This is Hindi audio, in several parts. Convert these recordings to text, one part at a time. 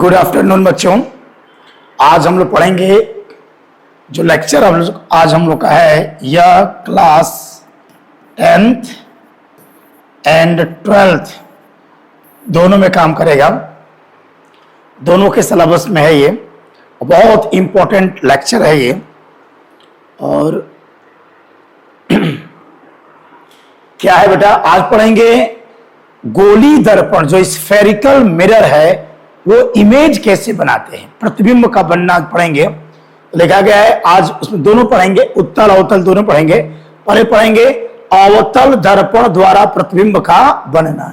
गुड आफ्टरनून बच्चों। आज हम लोग पढ़ेंगे जो लेक्चर आज हम लोग का है, यह क्लास 10th एंड 12th दोनों में काम करेगा। दोनों के सिलेबस में है ये, बहुत इंपॉर्टेंट लेक्चर है ये। और क्या है बेटा, आज पढ़ेंगे गोली दर्पण, जो स्फेरिकल मिरर है वो इमेज कैसे बनाते हैं, प्रतिबिंब का बनना पढ़ेंगे। लिखा गया है आज उसमें दोनों पढ़ेंगे, उत्तल अवतल दोनों पढ़ेंगे। पहले पढ़ेंगे अवतल दर्पण द्वारा प्रतिबिंब का बनना।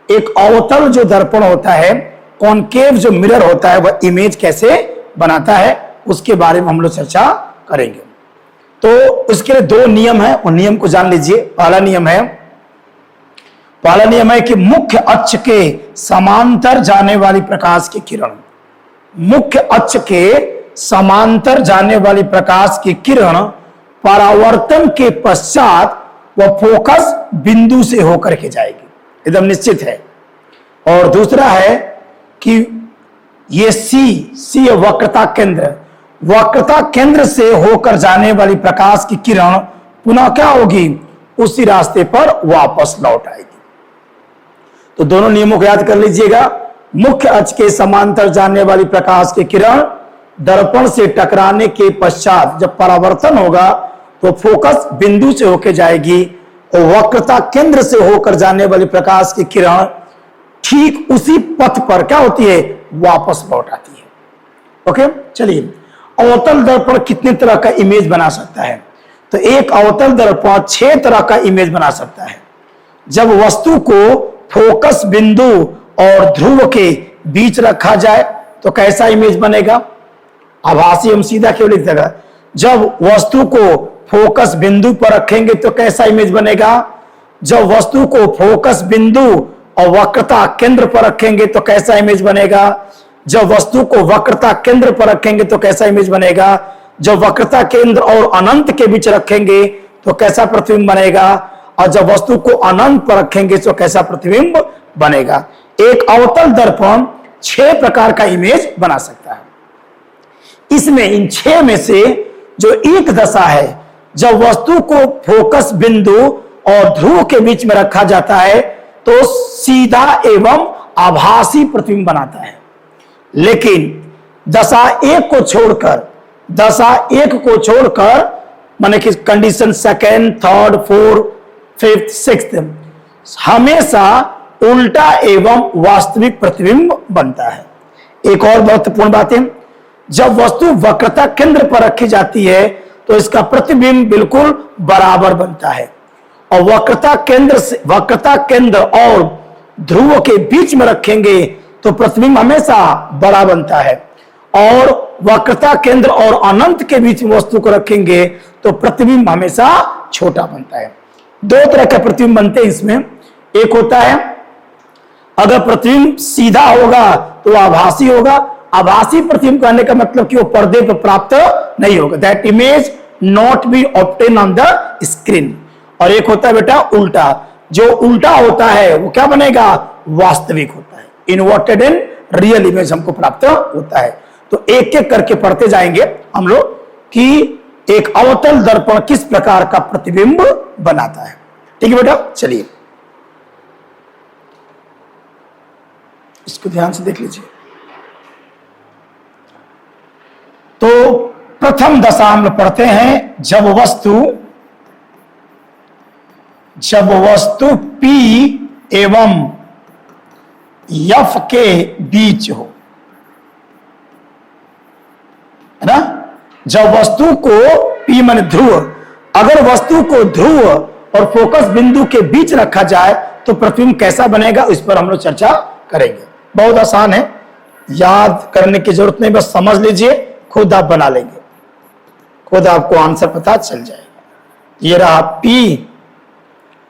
एक अवतल जो दर्पण होता है, कॉनकेव जो मिरर होता है, वह इमेज कैसे बनाता है, उसके बारे में हम लोग चर्चा करेंगे। तो उसके लिए दो नियम है, उन नियम को जान लीजिए। पहला नियम है कि मुख्य अक्ष के समांतर जाने वाली प्रकाश की किरण, मुख्य अक्ष के समांतर जाने वाली प्रकाश की किरण परावर्तन के पश्चात वह फोकस बिंदु से होकर के जाएगी, एकदम निश्चित है। और दूसरा है कि ये सी वक्रता केंद्र, वक्रता केंद्र से होकर जाने वाली प्रकाश की किरण पुनः क्या होगी, उसी रास्ते पर वापस लौट आएगी। तो दोनों नियमों को याद कर लीजिएगा। मुख्य अक्ष के समांतर जाने वाली प्रकाश की किरण दर्पण से टकराने के पश्चात जब परावर्तन होगा तो फोकस बिंदु से होकर जाएगी, और वक्रता केंद्र से होकर जाने वाली प्रकाश की किरण ठीक उसी पथ पर क्या होती है, वापस लौट आती है। ओके, चलिए अवतल दर्पण कितने तरह का इमेज बना सकता है? तो एक अवतल दर्पण 6 तरह का इमेज बना सकता है। जब वस्तु को फोकस बिंदु और ध्रुव के बीच रखा जाए तो कैसा इमेज बनेगा, आभासी हम सीधा क्यों लिख देगा। जब वस्तु को फोकस बिंदु पर रखेंगे तो कैसा इमेज बनेगा, जब वस्तु को फोकस बिंदु और वक्रता केंद्र पर रखेंगे तो कैसा इमेज बनेगा, जब वस्तु को वक्रता केंद्र पर रखेंगे तो कैसा इमेज बनेगा, जब वक्रता केंद्र और अनंत के बीच रखेंगे तो कैसा प्रतिबिंब बनेगा, और जब वस्तु को अनंत पर रखेंगे तो कैसा प्रतिबिंब बनेगा। एक अवतल दर्पण 6 प्रकार का इमेज बना सकता है। इसमें इन 6 में से जो एक दशा है, जब वस्तु को फोकस बिंदु और ध्रुव के बीच में रखा जाता है तो सीधा एवं आभासी प्रतिबिंब बनाता है। लेकिन दशा एक को छोड़कर माने कि condition second, third, fourth, fifth, sixth हमेशा उल्टा एवं वास्तविक प्रतिबिंब बनता है। एक और महत्वपूर्ण बात है, जब वस्तु वक्रता केंद्र पर रखी जाती है तो इसका प्रतिबिंब बिल्कुल बराबर बनता है, और वक्रता केंद्र और ध्रुव के बीच में रखेंगे तो प्रतिबिंब हमेशा बड़ा बनता है, और वक्रता केंद्र और अनंत के बीच में वस्तु को रखेंगे तो प्रतिबिंब हमेशा छोटा बनता है। 2 तरह के प्रतिबिंब बनते हैं इसमें। एक होता है अगर प्रतिबिंब सीधा होगा तो आभासी होगा। आभासी प्रतिबिंब कहने का मतलब कि वो पर्दे पर प्राप्त नहीं होगा, that image not be obtain on the screen. और एक होता है बेटा उल्टा, जो उल्टा होता है वो क्या बनेगा, वास्तविक होता है, इन्वर्टेड एंड रियल इमेज हमको प्राप्त होता है। तो एक एक करके पढ़ते जाएंगे हम लोग कि एक अवतल दर्पण किस प्रकार का प्रतिबिंब बनाता है। ठीक है बेटा, चलिए इसको ध्यान से देख लीजिए। तो प्रथम दशा हम लोग पढ़ते हैं, जब वस्तु P एवं F के बीच हो, है ना। जब वस्तु को P माने ध्रुव, अगर वस्तु को ध्रुव और फोकस बिंदु के बीच रखा जाए तो प्रतिबिंब कैसा बनेगा, इस पर हम लोग चर्चा करेंगे। बहुत आसान है, याद करने की जरूरत नहीं, बस समझ लीजिए, खुद आप बना लेंगे, खुद आपको आंसर पता चल जाएगा। ये रहा P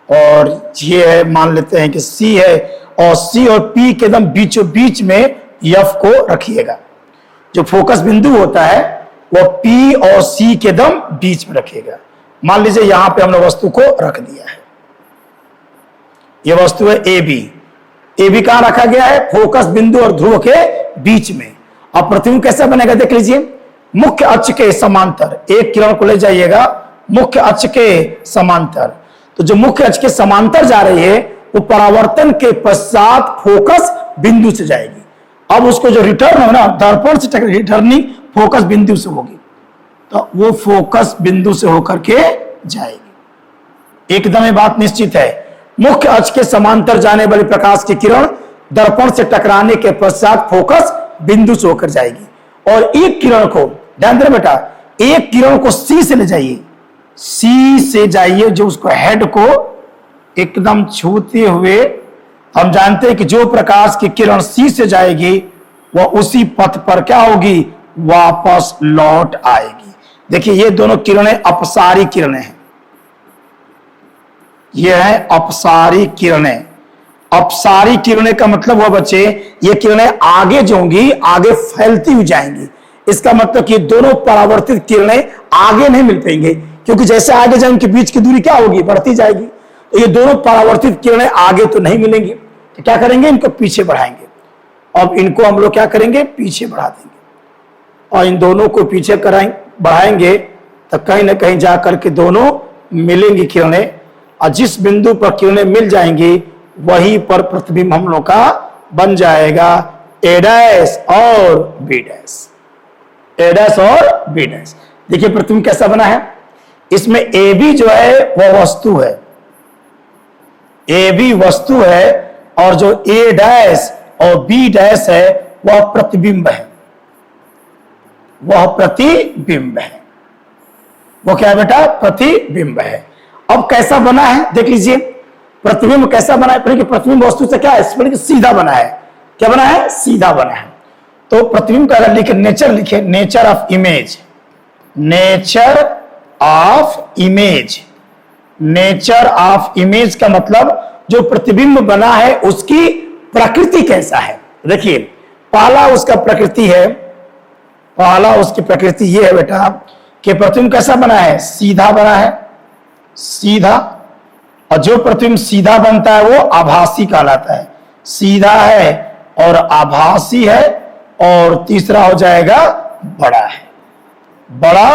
और ये है, मान लेते हैं कि C है, और C और P के एकदम बीचों बीच में F को रखिएगा। जो फोकस बिंदु होता है वो P और C के दम बीच में रखिएगा। मान लीजिए यहां पे हमने वस्तु को रख दिया है, ये वस्तु है AB। ए भी कहां रखा गया है, फोकस बिंदु और ध्रुव के बीच में। अब प्रतिबिंब कैसा बनेगा देख लीजिए, मुख्य अक्ष के समांतर, एक किरण को ले जाइएगा मुख्य अक्ष के समांतर, तो जो मुख्य अक्ष के समांतर जा रही है वो परावर्तन के पश्चात फोकस बिंदु से जाएगी। अब उसको जो रिटर्न हो ना, दर्पण से रिटर्निंग फोकस बिंदु से होगी, तो वो फोकस बिंदु से होकर के जाएगी। एकदम ये बात निश्चित है, मुख्य अक्ष के समांतर जाने वाली प्रकाश की किरण दर्पण से टकराने के पश्चात फोकस बिंदु से होकर जाएगी। और एक किरण को, ध्यान देना बेटा, एक किरण को सी से ले जाइए, सी से जाइए, जो उसको हेड को एकदम छूते हुए, हम जानते हैं कि जो प्रकाश की किरण सी से जाएगी वह उसी पथ पर क्या होगी, वापस लौट आएगी। देखिए ये दोनों किरणें अपसारी किरणें हैं, ये है अपसारी किरणें। अपसारी किरणें का मतलब हुआ बच्चे, ये किरणें आगे जो होंगी आगे फैलती हुई जाएंगी। इसका मतलब कि दोनों परावर्तित किरणें आगे नहीं मिल पाएंगे, क्योंकि जैसे आगे जाए उनके बीच की दूरी क्या होगी, बढ़ती जाएगी। तो ये दोनों परावर्तित किरणें आगे तो नहीं मिलेंगी, तो क्या करेंगे, इनको पीछे बढ़ाएंगे। अब इनको हम लोग क्या करेंगे, पीछे बढ़ा देंगे, और इन दोनों को पीछे बढ़ाएंगे तो कहीं ना कहीं जाकर के दोनों मिलेंगी किरणें, और जिस बिंदु पर किरणें मिल जाएंगी वहीं पर प्रतिबिंब हम लोग का बन जाएगा ए डैश और बी डैश, ए डैश और बी डैश। देखिए प्रतिबिंब कैसा बना है, इसमें ए बी जो है वह वस्तु है, ए बी वस्तु है, और जो ए डैश और बी डैश है वह प्रतिबिंब है, वह प्रतिबिंब है, वो क्या है बेटा, प्रतिबिंब है। अब कैसा बना है देख लीजिए, प्रतिबिंब कैसा बना है, प्रतिबिंब वस्तु से क्या है, सीधा बना है। क्या बना है, सीधा बना है। तो प्रतिबिंब का अगर लिखे नेचर, लिखे nature of image, nature of image, nature of image का मतलब जो प्रतिबिंब बना है उसकी प्रकृति कैसा है। देखिए पहला उसका प्रकृति है, पहला उसकी प्रकृति यह है बेटा कि प्रतिबिंब कैसा बना है, सीधा बना है, सीधा। और जो प्रतिबिंब सीधा बनता है वो आभासी कहलाता है, सीधा है और आभासी है। और तीसरा हो जाएगा बड़ा है, बड़ा।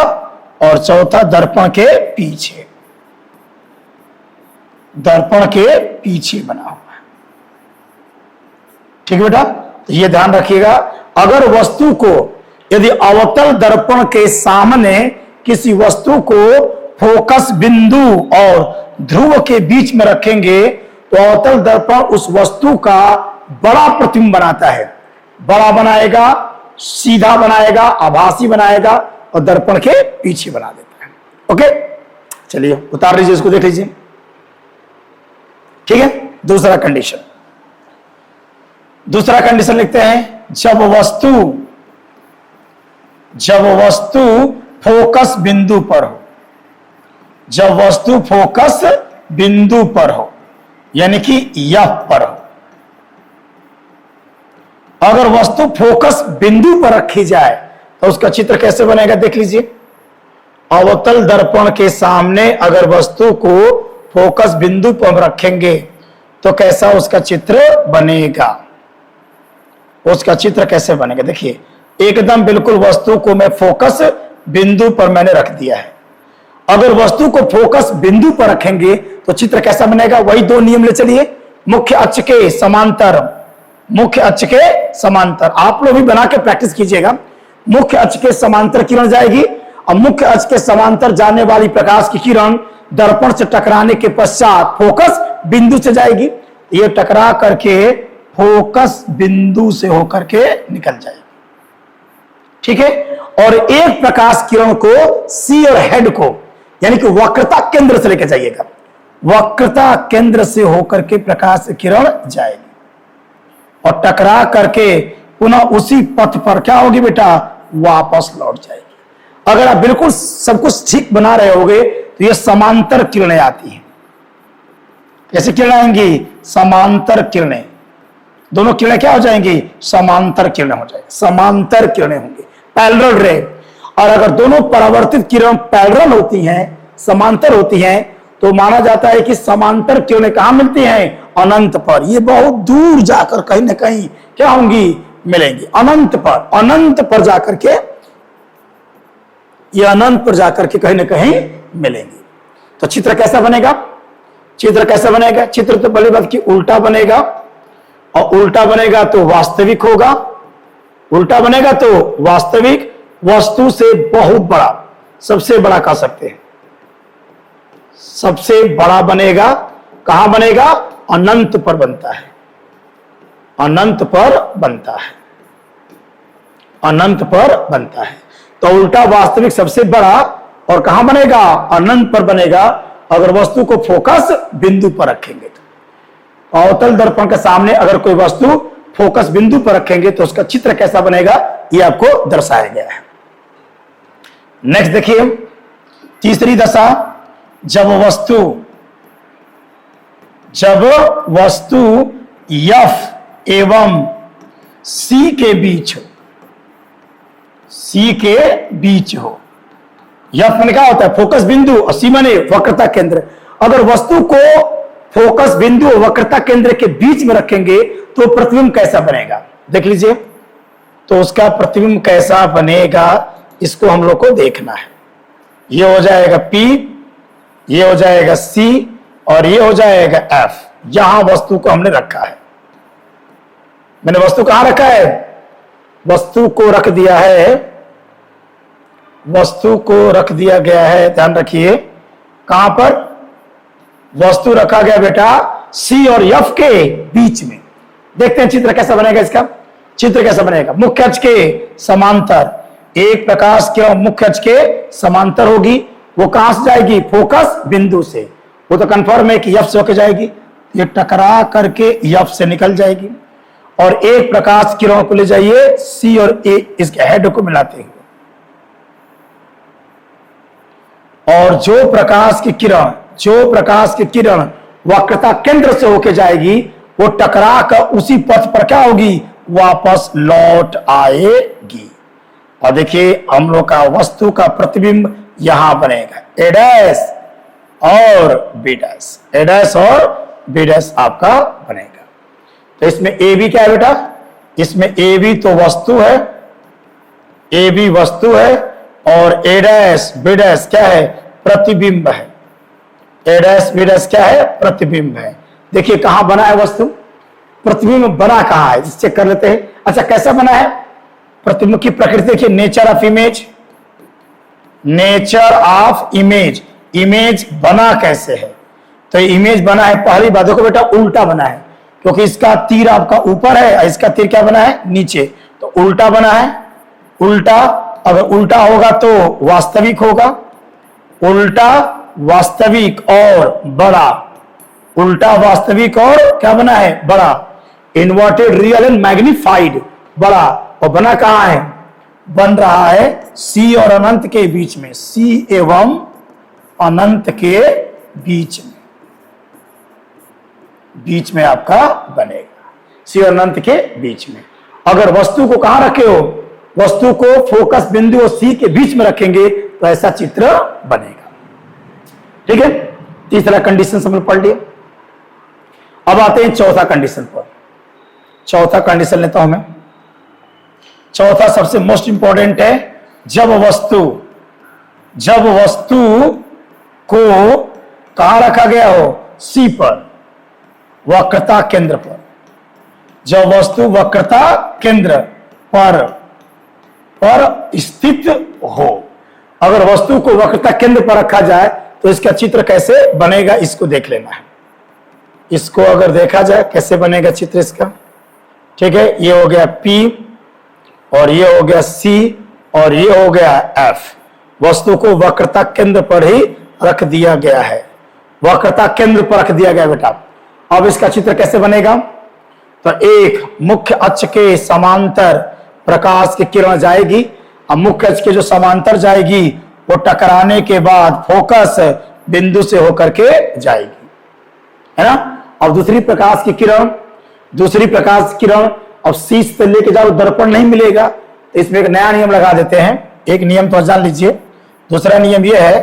और चौथा दर्पण के पीछे, दर्पण के पीछे बना हुआ है। ठीक है बेटा, तो ये ध्यान रखिएगा। अगर वस्तु को यदि अवतल दर्पण के सामने किसी वस्तु को फोकस बिंदु और ध्रुव के बीच में रखेंगे तो अवतल दर्पण उस वस्तु का बड़ा प्रतिबिंब बनाता है, बड़ा बनाएगा, सीधा बनाएगा, आभासी बनाएगा और दर्पण के पीछे बना देता है। ओके, चलिए उतार लीजिए, इसको देख लीजिए। ठीक है, दूसरा कंडीशन, दूसरा कंडीशन लिखते हैं, जब वस्तु फोकस बिंदु पर हो, जब वस्तु फोकस बिंदु पर हो, यानी कि यह पर हो। अगर वस्तु फोकस बिंदु पर रखी जाए तो उसका चित्र कैसे बनेगा देख लीजिए। अवतल दर्पण के सामने अगर वस्तु को फोकस बिंदु पर रखेंगे तो कैसा उसका चित्र बनेगा, उसका चित्र कैसे बनेगा। देखिए एकदम बिल्कुल वस्तु को मैं फोकस बिंदु पर मैंने रख दिया है। अगर वस्तु को फोकस बिंदु पर रखेंगे तो चित्र कैसा बनेगा, वही दो नियम ले चलिए। मुख्य अक्ष के समांतर, मुख्य अक्ष के समांतर, आप लोग भी बना के प्रैक्टिस कीजिएगा। मुख्य अक्ष के समांतर किरण जाएगी और मुख्य अक्ष के समांतर जाने वाली प्रकाश की किरण दर्पण से टकराने के पश्चात फोकस बिंदु से जाएगी। ये टकरा करके फोकस बिंदु से होकर के निकल जाएगी। ठीक है, और एक प्रकाश किरण को सी और हेड को यानी कि वक्रता केंद्र से लेकर जाइएगा, वक्रता केंद्र से होकर के प्रकाश किरण जाएगी और टकरा करके पुनः उसी पथ पर क्या होगी बेटा, वापस लौट जाएगी। अगर आप बिल्कुल सब कुछ ठीक बना रहे होगे तो ये समांतर किरणें आती हैं। कैसे किरणें आएंगी, समांतर किरणें, दोनों किरणें क्या हो जाएंगी, समांतर किरणें हो जाएंगी, समांतर किरणें होंगी, पैरेलल रे। और अगर दोनों परावर्तित किरण पैरेलल होती हैं, समांतर होती हैं, तो माना जाता है कि समांतर किरणें कहां मिलती हैं, अनंत पर। ये बहुत दूर जाकर कहीं ना कहीं क्या होंगी, मिलेंगी। अनंत पर जाकर के, ये अनंत पर जाकर के कहीं ना कहीं मिलेंगी। तो चित्र कैसा बनेगा? चित्र कैसा बनेगा? चित्र तो पहली बात की उल्टा बनेगा, और उल्टा बनेगा तो वास्तविक होगा। उल्टा बनेगा तो वास्तविक, वस्तु से बहुत बड़ा, सबसे बड़ा कह सकते हैं, सबसे बड़ा बनेगा। कहां बनेगा? अनंत पर बनता है, अनंत पर बनता है, अनंत पर बनता है। तो उल्टा वास्तविक सबसे बड़ा, और कहां बनेगा? अनंत पर बनेगा। अगर वस्तु को फोकस बिंदु पर रखेंगे तो अवतल दर्पण के सामने अगर कोई वस्तु फोकस बिंदु पर रखेंगे तो उसका चित्र कैसा बनेगा, यह आपको दर्शाया गया है। नेक्स्ट देखिए, तीसरी दशा, जब वस्तु F एवं C के बीच हो, C के बीच हो। F में क्या होता है? फोकस बिंदु, और C माने वक्रता केंद्र। अगर वस्तु को फोकस बिंदु और वक्रता केंद्र के बीच में रखेंगे तो प्रतिबिंब कैसा बनेगा, देख लीजिए। तो उसका प्रतिबिंब कैसा बनेगा, इसको हम लोग को देखना है। ये हो जाएगा P, ये हो जाएगा C, और ये हो जाएगा F। यहां वस्तु को हमने रखा है। मैंने वस्तु कहां रखा है? वस्तु को रख दिया है, वस्तु को रख दिया गया है, ध्यान रखिए। कहां पर वस्तु रखा गया बेटा? C और F के बीच में। देखते हैं चित्र कैसा बनेगा। इसका चित्र कैसा बनेगा? मुख्य अक्ष के समांतर, एक प्रकाश किरण मुख्य अक्ष के समांतर होगी। वो कहां से जाएगी? फोकस बिंदु से। वो तो कंफर्म है कि F से होकर जाएगी। ये टकरा करके F से निकल जाएगी, और एक प्रकाश किरण को ले जाइए C और A, इसके हेड को मिलाते हैं, और जो प्रकाश की किरण वक्रता केंद्र से होके जाएगी, वो टकरा कर उसी पथ पर क्या होगी? वापस लौट आएगी। और देखिए हम लोग का वस्तु का प्रतिबिंब यहां बनेगा, A डैश और B डैश, A डैश और B डैश आपका बनेगा। तो इसमें ए बी क्या है बेटा? इसमें ए बी तो वस्तु है, ए बी वस्तु है, और ए डैश बी डैश क्या है? प्रतिबिंब है। ए डैश बी डैश क्या है? प्रतिबिंब है। देखिए कहां बना है वस्तु, प्रतिबिंब बना कहां है, चेक कर लेते हैं। अच्छा कैसा बना है प्रतिबिंब की प्रकृति? देखिए nature of image, nature of image, image बना कैसे है? तो इमेज बना है, पहली बात देखो बेटा, उल्टा बना है, क्योंकि इसका तीर आपका ऊपर है और इसका तीर क्या बना है? नीचे। तो उल्टा बना है। उल्टा, अगर उल्टा होगा तो वास्तविक होगा, उल्टा वास्तविक और बड़ा, उल्टा वास्तविक और क्या बना है? बड़ा। इन्वर्टेड रियल एंड मैग्निफाइड, बड़ा। और बना कहां है? बन रहा है C और अनंत के बीच में, C एवं अनंत के बीच में आपका बनेगा, C और अनंत के बीच में। अगर वस्तु को कहां रखे हो? वस्तु को फोकस बिंदु और C के बीच में रखेंगे तो ऐसा चित्र बनेगा। ठीक है, तीसरा कंडीशन हमने पढ़ लिया। अब आते हैं चौथा कंडीशन पर। चौथा कंडीशन लेता हूं मैं। चौथा सबसे मोस्ट इंपॉर्टेंट है, जब वस्तु को कहां रखा गया हो? C पर, वक्रता केंद्र पर। जब वस्तु वक्रता केंद्र पर स्थित हो। अगर वस्तु को वक्रता केंद्र पर रखा जाए तो इसका चित्र कैसे बनेगा, इसको देख लेना है। इसको अगर देखा जाए कैसे बनेगा चित्र इसका। ठीक है, ये हो गया P और ये हो गया C और ये हो गया F। वस्तु को वक्रता केंद्र पर ही रख दिया गया है, वक्रता केंद्र पर रख दिया गया बेटा। अब इसका चित्र कैसे बनेगा? तो एक मुख्य अक्ष के समांतर प्रकाश की किरण जाएगी। अब मुख्य अक्ष के जो समांतर जाएगी वो टकराने के बाद फोकस बिंदु से होकर के जाएगी, है ना। अब दूसरी प्रकाश की किरण अब C से लेके जाओ, दर्पण नहीं मिलेगा। तो इसमें एक नया नियम लगा देते हैं। एक नियम तो जान लीजिए। दूसरा नियम यह है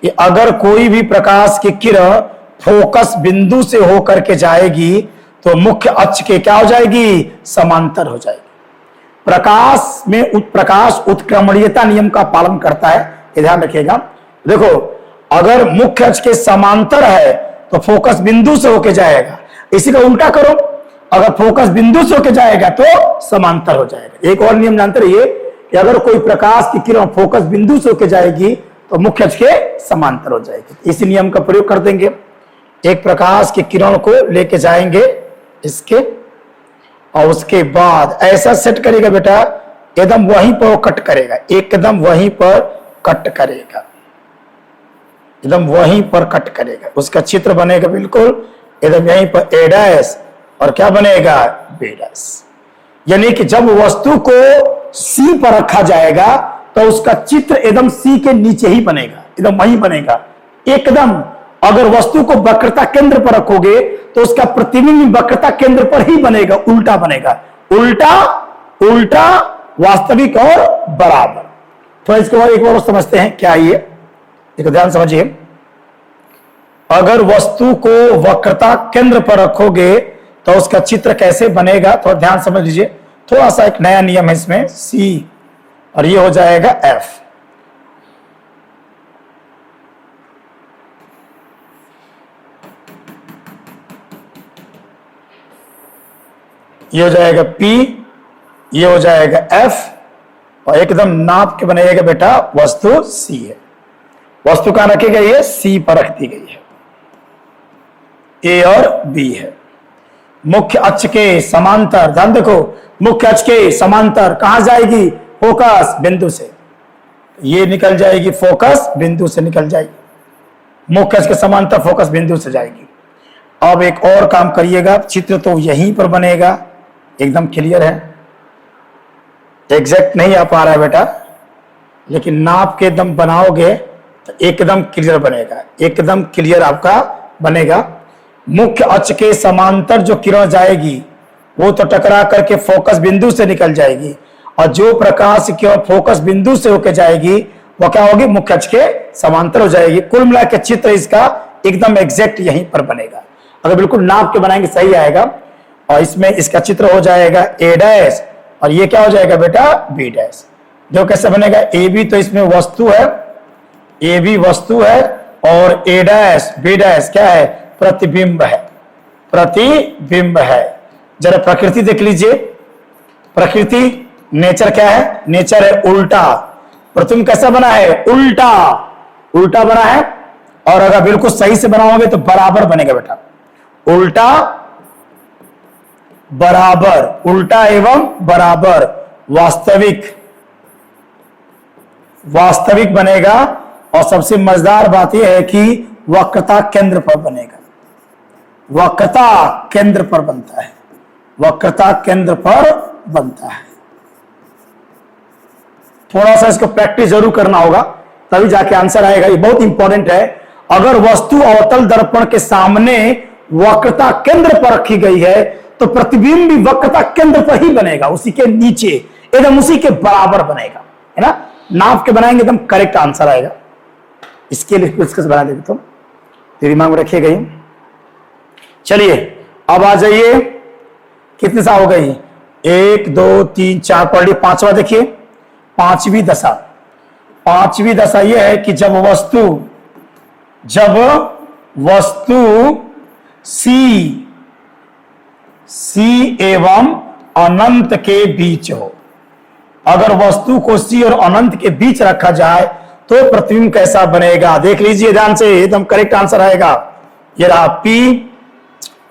कि अगर कोई भी प्रकाश की किरण फोकस बिंदु से होकर के जाएगी तो मुख्य अक्ष के क्या हो जाएगी? समांतर हो जाएगी। प्रकाश में प्रकाश उत्क्रमणीयता नियम का पालन करता है, ये ध्यान रखिएगा। देखो, अगर मुख्य अक्ष के समांतर है तो फोकस बिंदु से होके जाएगा, इसी का उल्टा करो, अगर फोकस बिंदु से होके जाएगा तो समांतर हो जाएगा। एक और नियम जानते रहिए कि अगर कोई प्रकाश की किरण फोकस बिंदु से होके जाएगी तो मुख्य अक्ष के समांतर हो जाएगी। इसी नियम का प्रयोग कर देंगे। एक प्रकाश की किरण को लेके जाएंगे इसके, और उसके बाद ऐसा सेट करेगा बेटा, एकदम वहीं पर वो कट करेगा, एकदम वहीं पर कट करेगा, एकदम वहीं पर कट करेगा। उसका चित्र बनेगा बिल्कुल एकदम यहीं पर ए डैश, और क्या बनेगा, बी डैश। यानी कि जब वस्तु को सी पर रखा जाएगा तो उसका चित्र एकदम सी के नीचे ही बनेगा, एकदम वहीं बनेगा एकदम। अगर वस्तु को वक्रता केंद्र पर रखोगे तो उसका प्रतिबिंब वक्रता केंद्र पर ही बनेगा, उल्टा बनेगा, उल्टा उल्टा वास्तविक और बराबर। तो इसके बाद एक बार समझते हैं क्या ये, देखो ध्यान समझिए। अगर वस्तु को वक्रता केंद्र पर रखोगे तो उसका चित्र कैसे बनेगा, तो ध्यान समझ लीजिए। थोड़ा सा एक नया नियम है इसमें, सी, और ये हो जाएगा एफ। ये हो जाएगा P, ये हो जाएगा F, और एकदम नाप के बनेगा बेटा वस्तु C है। वस्तु कहां रखी गई है, C पर रख दी गई है। A और B है। मुख्य अक्ष के समांतर, ध्यान देखो, मुख्य अक्ष के समांतर कहां जाएगी, फोकस बिंदु से। ये निकल जाएगी फोकस बिंदु से निकल जाएगी, मुख्य अक्ष के समांतर फोकस बिंदु से जाएगी। अब एक और काम करिएगा, चित्र तो यहीं पर बनेगा, एकदम क्लियर है, एग्जैक्ट नहीं आ पा रहा है बेटा, लेकिन नाप के एकदम बनाओगे तो एकदम क्लियर बनेगा, एकदम क्लियर आपका बनेगा। मुख्य अक्ष के समांतर जो किरण जाएगी वो तो टकरा करके फोकस बिंदु से निकल जाएगी, और जो प्रकाश की फोकस बिंदु से होकर जाएगी वो क्या होगी, मुख्य अक्ष के समांतर हो जाएगी। कुल मिला के चित्र इसका एकदम एग्जैक्ट यहीं पर बनेगा। अगर बिल्कुल नाप के बनाएंगे सही आएगा, और इसमें इसका चित्र हो जाएगा ए डैश, और ये क्या हो जाएगा बेटा, बी डैश। देखो कैसे बनेगा, ए बी तो इसमें वस्तु है, ए बी वस्तु है, और ए डैश बी डैश क्या है, प्रतिबिंब है, प्रतिबिंब है। जरा प्रकृति देख लीजिए, प्रकृति नेचर क्या है, नेचर है उल्टा। प्रतिबिंब कैसा बना है, उल्टा, उल्टा बना है। और अगर बिल्कुल सही से बनाओगे तो बराबर बनेगा बेटा, उल्टा बराबर, उल्टा एवं बराबर, वास्तविक, वास्तविक बनेगा। और सबसे मजेदार बात यह है कि वक्रता केंद्र पर बनेगा, वक्रता केंद्र पर बनता है, वक्रता केंद्र पर बनता है। थोड़ा सा इसको प्रैक्टिस जरूर करना होगा, तभी जाके आंसर आएगा। ये बहुत इंपॉर्टेंट है। अगर वस्तु अवतल दर्पण के सामने वक्रता केंद्र पर रखी गई है तो प्रतिबिंब भी वक्रता केंद्र पर ही बनेगा, उसी के नीचे, एकदम उसी के बराबर बनेगा, है ना। नाप के बनाएंगे एकदम करेक्ट आंसर आएगा। इसके लिए डिस्कस बना देते तुम, दिमाग में रखिएगा ही। चलिए अब आ जाइए, कितने सा हो गई, 1 2 3 4 पढ़ ली। पांचवा देखिए, पांचवी दशा। पांचवी दशा यह है कि जब वस्तु सी एवं अनंत के बीच हो। अगर वस्तु को सी और अनंत के बीच रखा जाए तो प्रतिबिंब कैसा बनेगा, देख लीजिए ध्यान से, एकदम करेक्ट आंसर आएगा। ये रहा P,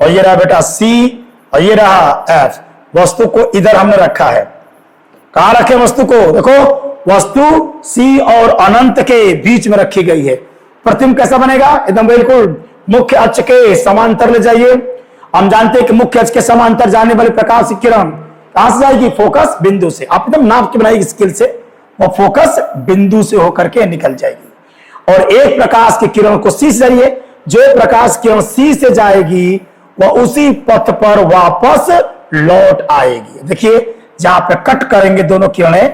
और ये रहा बेटा C, और ये रहा F। वस्तु को इधर हमने रखा है, कहां रखे वस्तु को, देखो वस्तु C और अनंत के बीच में रखी गई है। प्रतिबिंब कैसा बनेगा, एकदम बिल्कुल मुख्य अक्ष के समांतर ले जाइए। हम जानते हैं कि मुख्य अक्ष के समांतर जाने वाली प्रकाश की किरण कहां से जाएगी, फोकस बिंदु से। आप एकदम नाप के बनाइए स्किल से, वो फोकस बिंदु से होकर के निकल जाएगी। और एक प्रकाश की किरण को सी से जाइए, जो प्रकाश किरण सी से जाएगी वह उसी पथ पर वापस लौट आएगी। देखिए जहां पे कट करेंगे दोनों किरणें,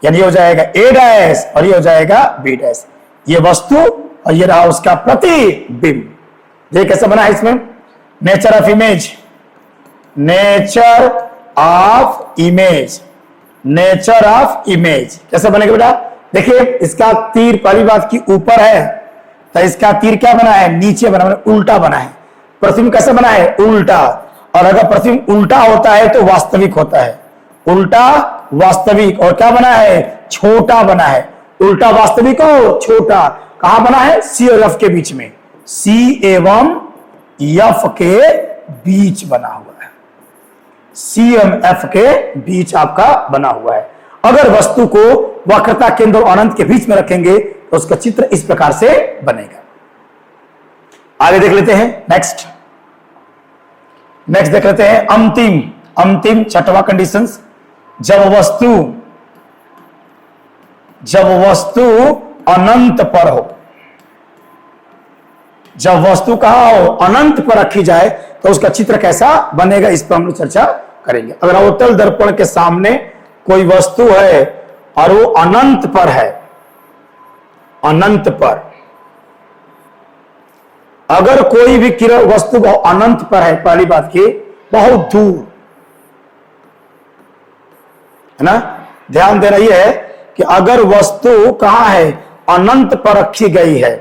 यानी हो जाएगा ए डैश और ये हो जाएगा बी डैश। ये वस्तु और ये रहा उसका प्रतिबिंब। देखिए कैसे बना है इसमें, nature of image, nature of image. Nature of image कैसे बनेगा बेटा? देखिए इसका तीर पहली बात की ऊपर है, तो इसका तीर क्या बना है? नीचे बना है, उल्टा बना है। प्रतिबिंब कैसे बना है? उल्टा। और अगर प्रतिबिंब उल्टा होता है तो वास्तविक होता है, उल्टा वास्तविक। और क्या बना है? छोटा बना है। उल्टा वास्तविक और छोटा कहां बना है? सी और एफ के बीच में, सी एवं एफ के बीच बना हुआ है, सी एवं एफ के बीच आपका बना हुआ है। अगर वस्तु को वक्रता केंद्र और अनंत के बीच में रखेंगे तो उसका चित्र इस प्रकार से बनेगा। आगे देख लेते हैं नेक्स्ट देख लेते हैं अंतिम छठवां कंडीशंस। जब वस्तु अनंत पर हो, जब वस्तु कहा हो अनंत पर रखी जाए तो उसका चित्र कैसा बनेगा, इस पर हम लोग चर्चा करेंगे। अगर अवतल दर्पण के सामने कोई वस्तु है और वो अनंत पर है, अनंत पर अगर कोई भी किरण वस्तु अनंत पर है, पहली बात की बहुत दूर है ना, ध्यान देना यह है कि अगर वस्तु कहां है? अनंत पर रखी गई है।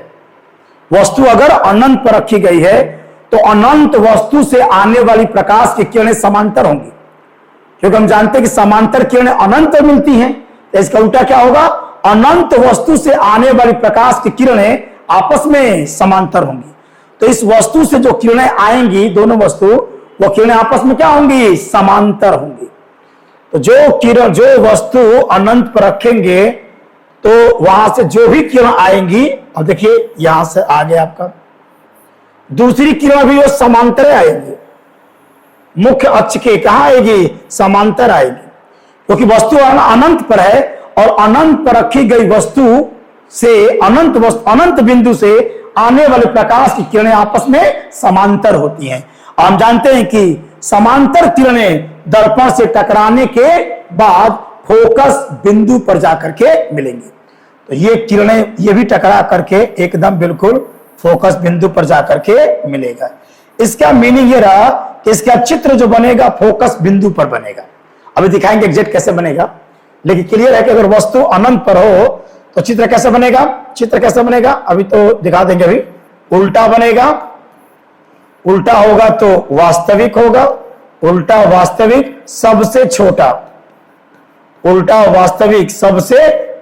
वस्तु अगर अनंत पर रखी गई है तो अनंत वस्तु से आने वाली प्रकाश की किरणें समांतर होंगी, क्योंकि हम जानते हैं कि समांतर किरणें अनंत मिलती हैं। तो इसका उल्टा क्या होगा? अनंत वस्तु से आने वाली प्रकाश की किरणें आपस में समांतर होंगी। तो इस वस्तु से जो किरणें आएंगी, दोनों वस्तु, वो किरणें आपस में क्या होंगी? समांतर होंगी। तो जो वस्तु अनंत पर रखेंगे तो वहां से जो भी किरण आएंगी, और देखिए यहां से आगे आपका दूसरी किरण भी वो समांतर आएगी, मुख्य अक्ष के कहां आएगी? समांतर आएगी, क्योंकि वस्तु अनंत पर है और अनंत पर रखी गई वस्तु से अनंत बिंदु से आने वाले प्रकाश की किरणें आपस में समांतर होती हैं। हम जानते हैं कि समांतर किरणें दर्पण से टकराने के बाद फोकस बिंदु पर जाकर के मिलेंगी। तो ये किरणें ये भी टकरा करके एकदम बिल्कुल फोकस बिंदु पर जाकर के मिलेगा। इसका मीनिंग ये रहा कि इसका चित्र जो बनेगा फोकस बिंदु पर बनेगा। अभी दिखाएंगे एग्जैक्ट कैसे बनेगा, लेकिन क्लियर है कि अगर वस्तु अनंत पर हो तो चित्र कैसे बनेगा? चित्र कैसे बनेगा अभी तो दिखा देंगे। अभी उल्टा बनेगा, उल्टा होगा तो वास्तविक होगा, उल्टा वास्तविक सबसे छोटा, उल्टा वास्तविक सबसे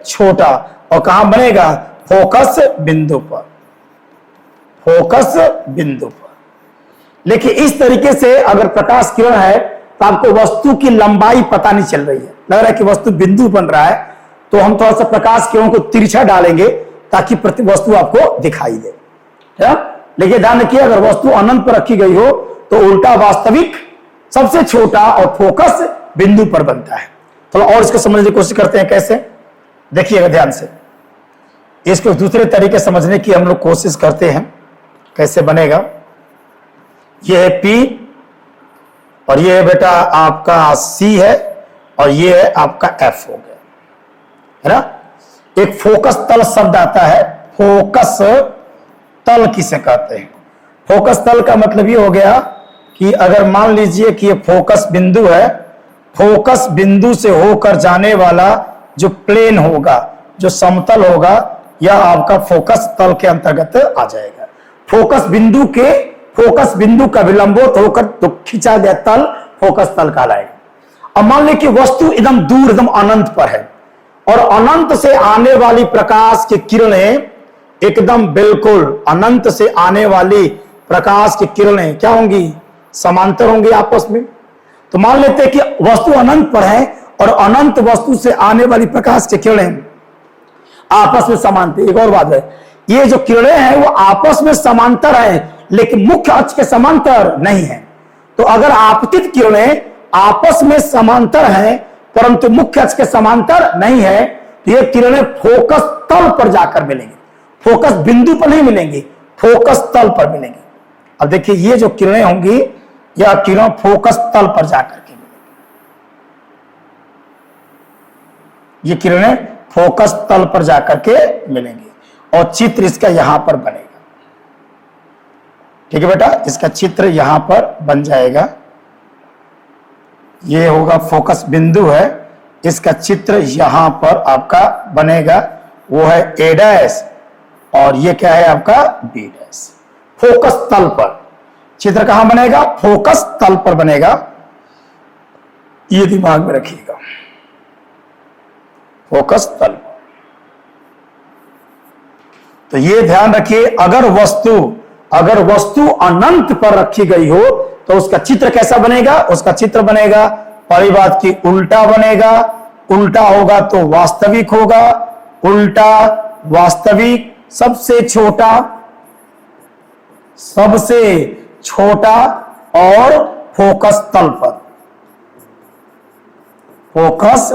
छोटा, और कहां बनेगा? फोकस बिंदु पर, फोकस बिंदु पर। लेकिन इस तरीके से अगर प्रकाश किरण है तो आपको वस्तु की लंबाई पता नहीं चल रही है, लग रहा है कि वस्तु बिंदु बन रहा है, तो हम थोड़ा सा प्रकाश किरणों को तिरछा डालेंगे ताकि वस्तु आपको दिखाई दे। लेकिन ध्यान रखिए अगर वस्तु अनंत पर रखी गई हो तो उल्टा वास्तविक सबसे छोटा और फोकस बिंदु पर बनता है। थोड़ा और इसको समझने की कोशिश करते हैं कैसे, देखिएगा ध्यान से। इसको दूसरे तरीके समझने की हम लोग कोशिश करते हैं कैसे बनेगा। ये है P और ये है बेटा आपका C है और ये है आपका F हो गया, है ना। एक फोकस तल शब्द आता है, फोकस तल किसे कहते हैं? फोकस तल का मतलब ये हो गया कि अगर मान लीजिए कि ये फोकस बिंदु है, फोकस बिंदु से होकर जाने वाला जो प्लेन होगा, जो समतल होगा, यह आपका फोकस तल के अंतर्गत आ जाएगा। फोकस बिंदु का विलंबोत होकर तो खींचा गया तल फोकस तल कहलाएगा। अब मान लीजिए कि वस्तु एकदम दूर, एकदम अनंत पर है और अनंत से आने वाली प्रकाश की किरणें एकदम बिल्कुल अनंत से आने वाली प्रकाश की किरणें क्या होंगी? समांतर होंगी आपस में। तो मान लेते हैं कि वस्तु अनंत पर है और अनंत वस्तु से आने वाली प्रकाश की किरणें आपस में समांतर। एक और बात है, ये जो किरणें हैं वो आपस में समांतर है लेकिन मुख्य अक्ष के समांतर नहीं है। तो अगर आपतित किरणें आपस में समांतर हैं परंतु मुख्य अक्ष के समांतर नहीं है तो ये किरणें फोकस तल पर जाकर मिलेंगी, फोकस बिंदु पर नहीं मिलेंगी, फोकस तल पर मिलेंगी। अब देखिए ये जो किरणें होंगी यह किरण फोकस तल पर जाकर के मिलेंगी, ये किरणें फोकस तल पर जाकर के मिलेंगी और चित्र इसका यहां पर बनेगा। ठीक है बेटा, इसका चित्र यहां पर बन जाएगा। ये होगा फोकस बिंदु है इसका चित्र यहां पर आपका बनेगा, वो है ए डैश और ये क्या है आपका बी डैश। फोकस तल पर चित्र कहां बनेगा? फोकस तल पर बनेगा, ये दिमाग में रखिएगा, फोकस तल। तो ये ध्यान रखिए, अगर वस्तु अनंत पर रखी गई हो तो उसका चित्र कैसा बनेगा? उसका चित्र बनेगा परिबाद की उल्टा बनेगा। उल्टा होगा तो वास्तविक होगा, उल्टा वास्तविक, सबसे छोटा और फोकस तल पर, फोकस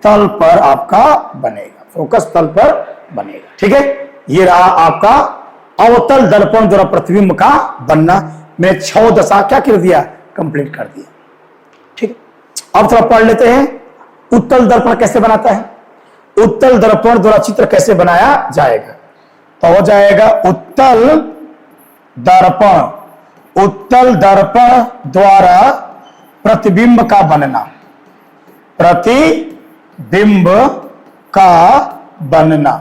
तल पर आपका बनेगा, फोकस तल पर बनेगा। ठीक है, ये रहा आपका अवतल दर्पण द्वारा प्रतिबिंब का बनना। मैं 6 दशा क्या कर दिया? कंप्लीट कर दिया। ठीक, अब थोड़ा पढ़ लेते हैं उत्तल दर्पण कैसे बनाता है। उत्तल दर्पण द्वारा चित्र कैसे बनाया जाएगा? तो हो जाएगा उत्तल दर्पण द्वारा प्रतिबिंब का बनना, प्रतिबिंब का बनना,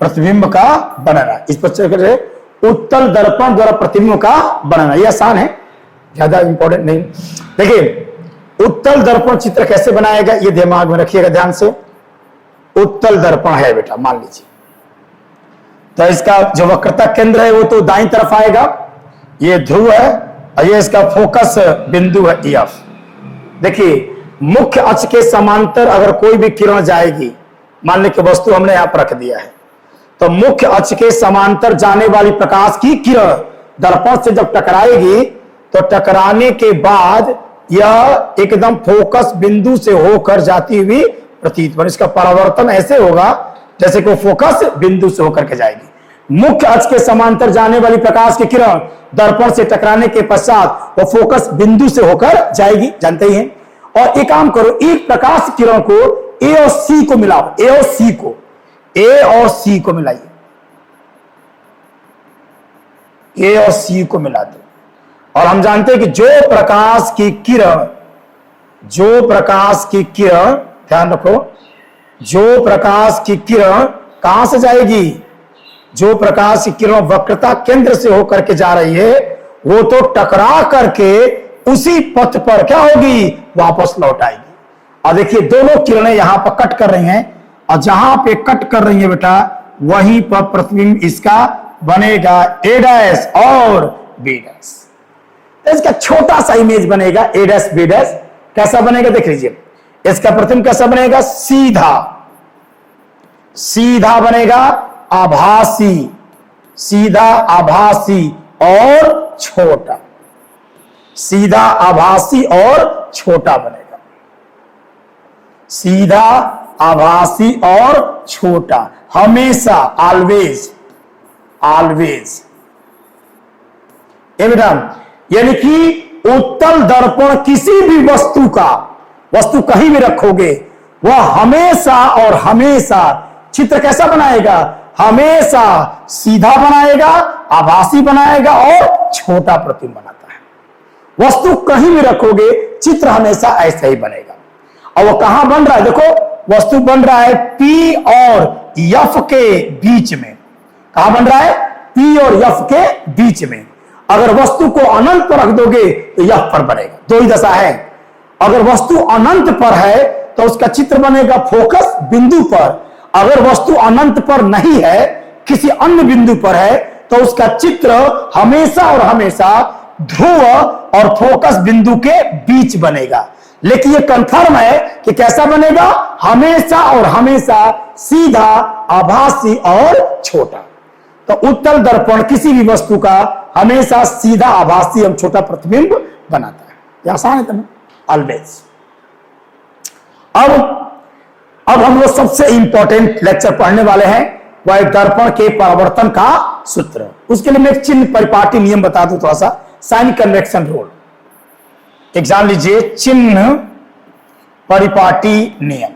प्रतिबिंब का बनना। इस पर उत्तल दर्पण द्वारा प्रतिबिंब का बनना, यह आसान है, ज्यादा इंपॉर्टेंट नहीं। देखिए उत्तल दर्पण चित्र कैसे बनाएगा ये दिमाग में रखिएगा ध्यान से। उत्तल दर्पण है बेटा, मान लीजिए, तो इसका जो वक्रता केंद्र है वो तो दाईं तरफ आएगा, ये ध्रुव है और ये इसका फोकस बिंदु है EF। देखिए मुख्य अक्ष के समांतर अगर कोई भी किरण जाएगी, मान ली कि वस्तु हमने यहां पर रख दिया है, तो मुख्य अक्ष के समांतर जाने वाली प्रकाश की किरण दर्पण से जब टकराएगी तो टकराने के बाद यह एकदम फोकस बिंदु से होकर जाती हुई प्रतीत बने। इसका परावर्तन ऐसे होगा जैसे कि वो फोकस बिंदु से होकर के जाएगी। मुख्य अक्ष के समांतर जाने वाली प्रकाश की किरण दर्पण से टकराने के पश्चात वो फोकस बिंदु से होकर जाएगी, जानते ही हैं। और एक काम करो, एक प्रकाश किरण को ए और सी को मिलाओ, ए और सी को मिलाइए, ए और सी को मिला दो। और हम जानते हैं कि जो प्रकाश की किरण ध्यान रखो, जो प्रकाश की किरण कहां से जाएगी? जो प्रकाश की किरण वक्रता केंद्र से होकर के जा रही है वो तो टकरा करके उसी पथ पर क्या होगी? वापस लौट आएगी। और देखिए दोनों किरणें यहां पर कट कर रही हैं और जहां पे कट कर रही है बेटा वहीं पर प्रतिबिंब इसका बनेगा ए डैश और बी डैश। तो इसका छोटा सा इमेज बनेगा ए डैश बी डैश। कैसा बनेगा देख लीजिए, इसका प्रतिबिंब कैसा बनेगा? सीधा बनेगा, सीधा आभासी और छोटा, सीधा आभासी और छोटा बनेगा, सीधा आभासी और छोटा, हमेशा, ऑलवेज। ये बेटा यानी कि उत्तल दर्पण किसी भी वस्तु कहीं भी रखोगे वह हमेशा और हमेशा चित्र कैसा बनाएगा? हमेशा सीधा बनाएगा, आभासी बनाएगा और छोटा प्रतिबिंब बनाता है। वस्तु कहीं भी रखोगे चित्र हमेशा ऐसा ही बनेगा। और वो कहां बन रहा है? देखो वस्तु बन रहा है P और F के बीच में। कहां बन रहा है? P और F के बीच में। अगर वस्तु को अनंत पर रख दोगे तो F पर बनेगा, दो ही दशा है। अगर वस्तु अनंत पर है तो उसका चित्र बनेगा फोकस बिंदु पर। अगर वस्तु अनंत पर नहीं है, किसी अन्य बिंदु पर है, तो उसका चित्र हमेशा और हमेशा ध्रुव और फोकस बिंदु के बीच बनेगा। लेकिन यह कंफर्म है कि कैसा बनेगा? हमेशा और हमेशा सीधा, आभासी और छोटा। तो उत्तल दर्पण किसी भी वस्तु का हमेशा सीधा, आभासी और छोटा प्रतिबिंब बनाता है। यह आसान है तुम्हें, ऑलवेज। अब हम लोग सबसे इंपॉर्टेंट लेक्चर पढ़ने वाले हैं, वह दर्पण के परावर्तन का सूत्र। उसके लिए मैं एक चिन्ह परिपाटी नियम बता दूं थोड़ा सा, साइन कन्वेक्शन रूल। एक जान लीजिए, चिन्ह परिपाटी नियम।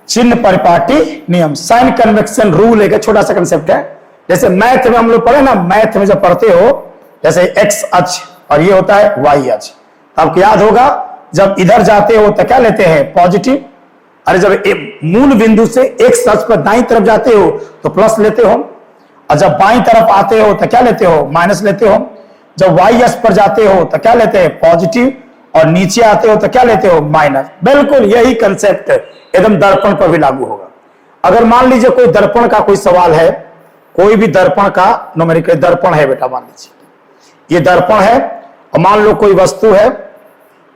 चिन्ह परिपाटी नियम, साइन कन्वेक्शन रूल एक छोटा सा कंसेप्ट है। जैसे मैथ में हम लोग पढ़े ना, मैथ में जब पढ़ते हो जैसे एक्स अक्ष और ये होता है वाई अक्ष, आपको याद होगा जब इधर जाते हो तो क्या लेते हैं, पॉजिटिव। अरे जब मूल बिंदु से एक्स अक्ष पर दाईं तरफ जाते हो तो प्लस लेते हो, और जब बाईं तरफ आते हो तो क्या लेते हो, माइनस लेते हो। जब वाई अक्ष पर जाते हो तो क्या लेते हैं, पॉजिटिव, और नीचे आते हो तो क्या लेते हो, माइनस। बिल्कुल यही कंसेप्ट एकदम दर्पण पर भी लागू होगा। अगर मान लीजिए कोई दर्पण का कोई सवाल है, कोई भी दर्पण का न्यूमेरिकल दर्पण है बेटा, मान लीजिए ये दर्पण है, और मान लो कोई वस्तु है,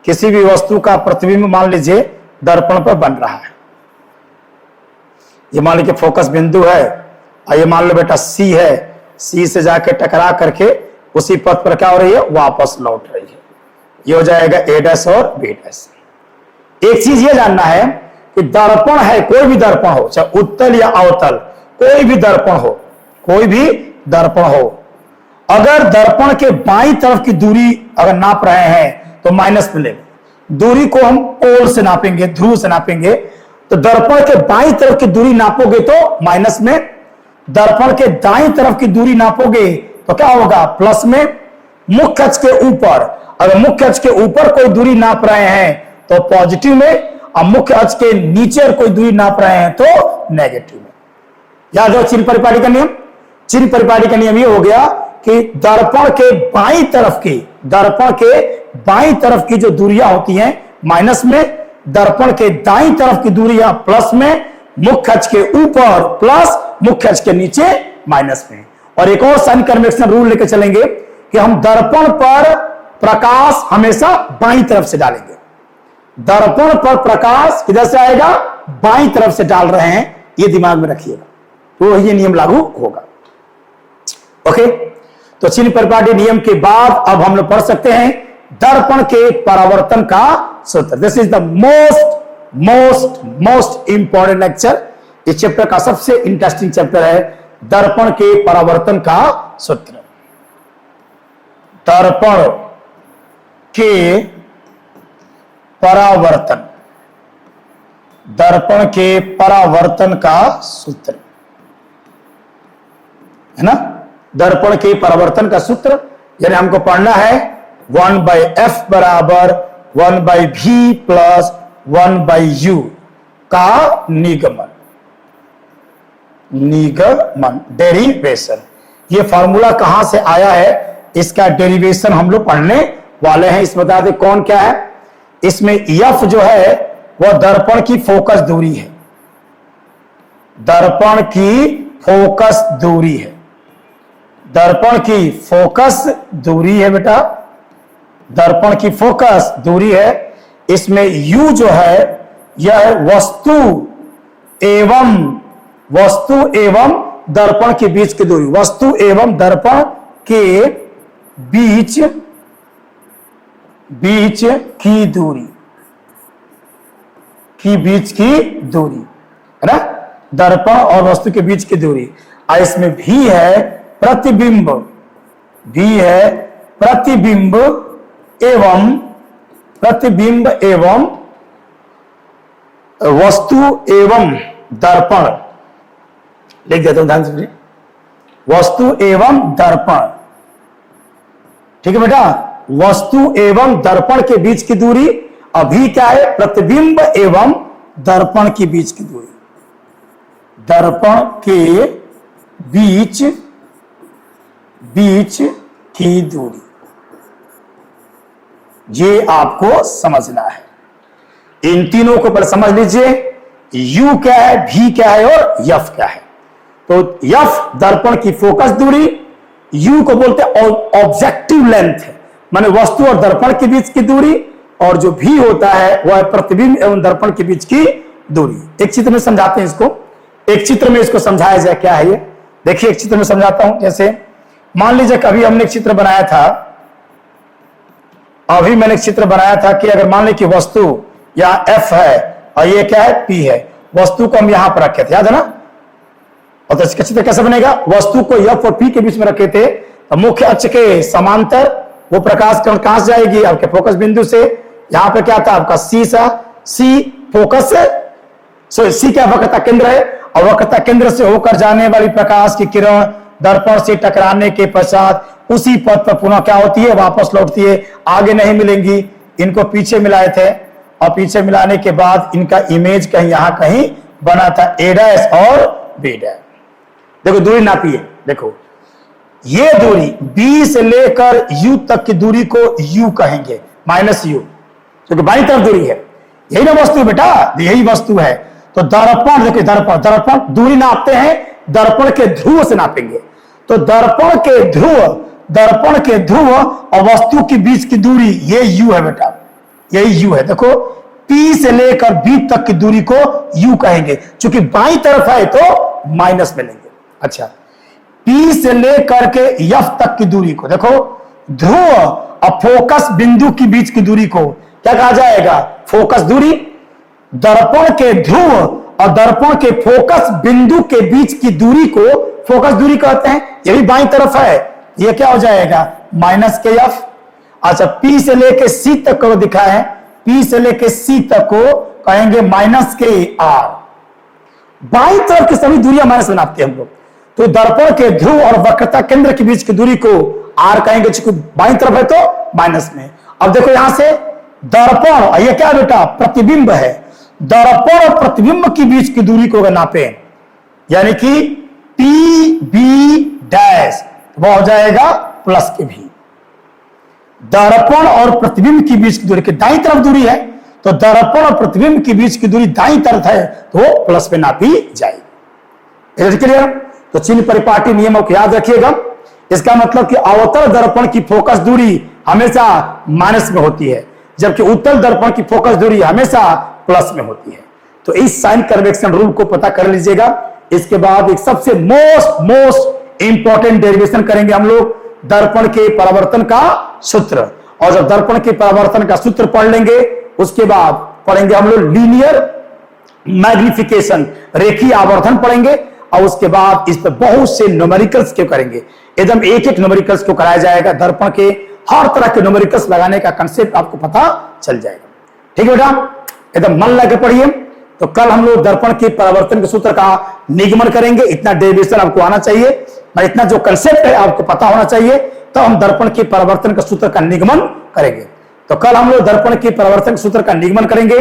किसी भी वस्तु का प्रतिबिंब मान लीजिए दर्पण पर बन रहा है। ये मान लीजिए फोकस बिंदु है, और ये मान लो बेटा सी है, सी से जाके टकरा करके उसी पथ पर क्या हो रही है, वापस लौट रही है। ये हो जाएगा ए डैश और बी डैश। एक चीज ये जानना है कि दर्पण है, कोई भी दर्पण हो, चाहे उत्तल या अवतल, कोई भी दर्पण हो, कोई भी दर्पण हो, अगर दर्पण के बाईं तरफ की दूरी अगर नाप रहे हैं तो माइनस मिलेगा। दूरी को हम पोल से नापेंगे, ध्रुव से नापेंगे, तो दर्पण के बाईं तरफ की दूरी नापोगे तो माइनस में, दर्पण के दाईं तरफ की दूरी नापोगे तो क्या होगा, प्लस में। मुख्य अक्ष के ऊपर, अगर मुख्य अक्ष के ऊपर कोई दूरी नाप रहे हैं तो पॉजिटिव में, और मुख्य अक्ष के नीचे और कोई दूरी नाप रहे हैं तो नेगेटिव में। याद हो चिन्ह परिपाटी का नियम। चिन्ह परिपाटी का नियम ये हो गया कि दर्पण के बाईं तरफ की, दर्पण के बाईं तरफ की जो दूरियां होती हैं माइनस में, दर्पण के दाईं तरफ की दूरियां प्लस में, मुख्य अक्ष के ऊपर प्लस, मुख्य अक्ष के नीचे माइनस में। और एक और साइन कन्वेक्शन रूल लेकर चलेंगे कि हम दर्पण पर प्रकाश हमेशा बाईं तरफ से डालेंगे। दर्पण पर प्रकाश किधर से आएगा, बाईं तरफ से डाल रहे हैं, ये दिमाग में रखिएगा, तो ये नियम लागू होगा। ओके, तो चिन्ह परिपाटी नियम के बाद अब हम लोग पढ़ सकते हैं दर्पण के परावर्तन का सूत्र। This is the most important lecture. इस चैप्टर का सबसे इंटरेस्टिंग चैप्टर है दर्पण के परावर्तन का सूत्र। दर्पण के परावर्तन, दर्पण के परावर्तन का सूत्र है ना। दर्पण के परावर्तन का सूत्र यानी हमको पढ़ना है 1/f बराबर 1/v प्लस 1/u का निगमन, निगमन डेरिवेशन। ये फॉर्मूला कहां से आया है, इसका डेरिवेशन हम लोग पढ़ने वाले हैं। इस बता दें कौन क्या है। इसमें f जो है वह दर्पण की फोकस दूरी है, दर्पण की फोकस दूरी है, दर्पण की फोकस दूरी है बेटा, दर्पण की फोकस दूरी है। इसमें u जो है यह वस्तु एवं दर्पण के बीच की दूरी, वस्तु एवं दर्पण के बीच की दूरी, है ना, दर्पण और वस्तु के बीच की दूरी। और इसमें भी है प्रतिबिंब, भी है प्रतिबिंब एवं वस्तु एवं दर्पण, लिख देता हूं ध्यान से, वस्तु एवं दर्पण, ठीक है बेटा, वस्तु एवं दर्पण के बीच की दूरी। अभी क्या है, प्रतिबिंब एवं दर्पण के बीच की दूरी, दर्पण के बीच की दूरी, ये आपको समझना है। इन तीनों को पहले समझ लीजिए, u क्या है, v क्या है और f क्या है। तो f दर्पण की फोकस दूरी, u को बोलते हैं ऑब्जेक्टिव लेंथ है, माने वस्तु और दर्पण के बीच की दूरी, और जो v होता है वह प्रतिबिंब एवं दर्पण के बीच की दूरी। एक चित्र में समझाते हैं इसको, एक चित्र में इसको समझाया जाए क्या है ये। देखिए एक चित्र में समझाता हूं। जैसे मान लीजिए कभी हमने एक चित्र बनाया था, अभी मैंने एक चित्र बनाया था कि अगर मान लीजिए कि वस्तु यहाँ f है और ये क्या है, p है, वस्तु को हम यहां पर रखे थे, याद है ना। और तो इसका चित्र कैसे बनेगा, वस्तु को f और p के बीच में रखे थे, तो मुख्य अक्ष के समांतर वो प्रकाश कण कहां से जाएगी, आपके फोकस बिंदु से। यहां पे क्या था आपका c सा, c फोकस है, c क्या वक्रता केंद्र है, और वक्रता केंद्र से होकर जाने वाली प्रकाश की किरण दर्पण से टकराने के पश्चात उसी पथ पर पुनः क्या होती है, वापस लौटती है, आगे नहीं मिलेंगी। इनको पीछे मिलाए थे और पीछे मिलाने के बाद इनका इमेज कहीं यहां कहीं बना था ए डैश और बी डैश। देखो दूरी नापी है, देखो ये दूरी बी से लेकर यू तक की दूरी को यू कहेंगे, माइनस यू, क्योंकि बाईं तरफ दूरी है। यही ना वस्तु बेटा, यही वस्तु है। तो दर्पण, देखिए दर्पण, दर्पण दूरी नापते हैं दर्पण के ध्रुव से नापेंगे। तो दर्पण के ध्रुव और वस्तु के बीच की दूरी ये यू है बेटा, यही यू है। देखो P से लेकर B तक की दूरी को U कहेंगे, क्योंकि बाईं तरफ है तो माइनस में लेंगे। अच्छा, P से लेकर के F तक की दूरी को, देखो ध्रुव और फोकस बिंदु के बीच की दूरी को क्या कहा जाएगा? फोकस दूरी। दर्पण के ध्रुव और दर्पण के फोकस बिंदु के बीच की दूरी को फोकस दूरी कहते हैं। ये भी बाईं तरफ है, ये क्या हो जाएगा? माइनस के F। अच्छा, P से लेकर C तक को दिखा है, P से लेकर C तक को कहेंगे माइनस के R। बाईं तरफ की सभी दूरियां माइनस में नापते हैं हम लोग। तो दर्पण के ध्रुव और वक्रता केंद्र के बीच की दूरी को R कहेंगे, क्योंकि बाईं तरफ है तो माइनस में। अब देखो यहां से दर्पण, ये क्या बेटा? प्रतिबिंब है। दर्पण और प्रतिबिंब के बीच की दूरी को अगर नापे, यानी कि PB डैश, वो हो जाएगा प्लस के भी। दर्पण और प्रतिबिंब के बीच की दूरी की दाईं तरफ दूरी है, तो दर्पण और प्रतिबिंब के बीच की दूरी दाईं तरफ है तो वो प्लस में नापी जाएगी। क्लियर? तो चिन्ह परिपाटी नियमों को याद रखिएगा। इसका मतलब कि अवतल दर्पण की फोकस दूरी हमेशा माइनस में होती है, जबकि उत्तल दर्पण की फोकस दूरी हमेशा प्लस में होती है। तो इस साइन कन्वेक्शन रूल को पता कर लीजिएगा। इसके बाद एक सबसे मोस्ट इंपॉर्टेंट डेरिवेशन करेंगे हम लोग, दर्पण के परावर्तन का सूत्र। और जब दर्पण के परावर्तन का सूत्र पढ़ लेंगे, उसके बाद पढ़ेंगे हम लोग लीनियर मैग्निफिकेशन, रेखीय आवर्धन पढ़ेंगे। और उसके बाद इस पर बहुत से न्यूमेरिकल्स क्यों करेंगे, एकदम एक एक न्यूमेरिकल्स को कराया जाएगा। दर्पण के हर तरह के न्यूमेरिकल्स लगाने का कंसेप्ट आपको पता चल जाएगा। ठीक है बेटा, एकदम मन लगा के पढ़िए। तो कल हम लोग दर्पण के परावर्तन के सूत्र का निगमन करेंगे। इतना डेरिवेशन आपको आना चाहिए, इतना जो कंसेप्ट है आपको पता होना चाहिए, तो हम दर्पण के परावर्तन का सूत्र का निगमन करेंगे। तो कल हम लोग दर्पण के परावर्तन सूत्र का निगमन करेंगे।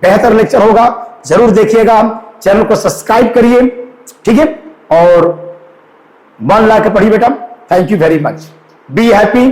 बेहतर लेक्चर होगा, जरूर देखिएगा। चैनल को सब्सक्राइब करिए, ठीक है, और मन लगा के पढ़िए बेटा। Thank you very much, be happy.